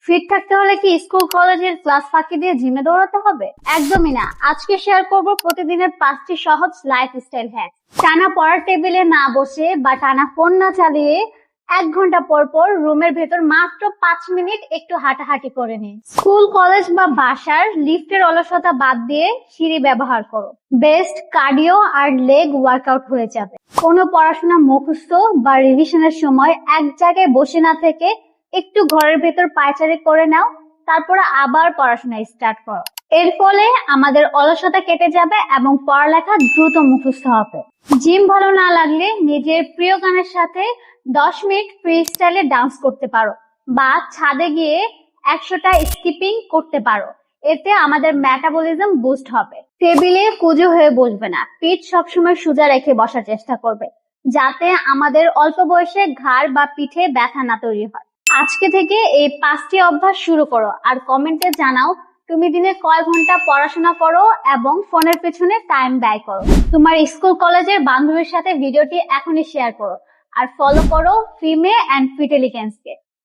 Fit থাকতে হলে কি স্কুল কলেজের ক্লাস ফাঁকি দিয়ে জিমে দৌড়াতে হবে? একদমই না। আজকে শেয়ার করব প্রতিদিনের 5টি সহজ লাইফস্টাইল হ্যাক। টানা পড়ার টেবিলে না বসে বা টানা ফোন না চালিয়ে 1 ঘন্টা পর পর রুমের ভেতর মাত্র 5 মিনিট একটু হাঁটাহাঁটি করে নিন। স্কুল কলেজ বা বাসার লিফটের অলসতা বাদ দিয়ে সিঁড়ি ব্যবহার করো। বেস্ট কার্ডিও আর লেগ ওয়ার্কআউট হয়ে যাবে। কোনো পড়াশোনা মুখস্থ বা রিভিশনের সময় এক জায়গায় বসে না থেকে একটু ঘরের ভেতর পায়চারি করে নাও, তারপরে আবার পড়াশোনা স্টার্ট করো। এর ফলে আমাদের অলসতা কেটে যাবে এবং পড়ালেখা দ্রুত মুখস্থ হবে। জিম ভালো না লাগলে নিজের প্রিয় গানের সাথে 10 মিনিট ফ্রি স্টাইলে ডান্স করতে পারো বা ছাদে গিয়ে 100টা স্কিপিং করতে পারো। এতে আমাদের মেটাবলিজম বুস্ট হবে। টেবিলে কুঁজো হয়ে বসবে না, পিঠ সবসময় সোজা রেখে বসার চেষ্টা করবে, যাতে আমাদের অল্প বয়সে ঘাড় বা পিঠে ব্যথা না তৈরি হয়। আজকে থেকে এই 5টি অভ্যাস শুরু করো আর কমেন্টে জানাও তুমি দিনে কয় ঘন্টা পড়াশোনা করো এবং ফোনের পেছনে টাইম ব্যয় করো। তোমার স্কুল কলেজের বান্ধবীর সাথে ভিডিওটি এখনই শেয়ার করো আর ফলো করো ফিমে অ্যান্ড ফিটেলিকেন্সকে।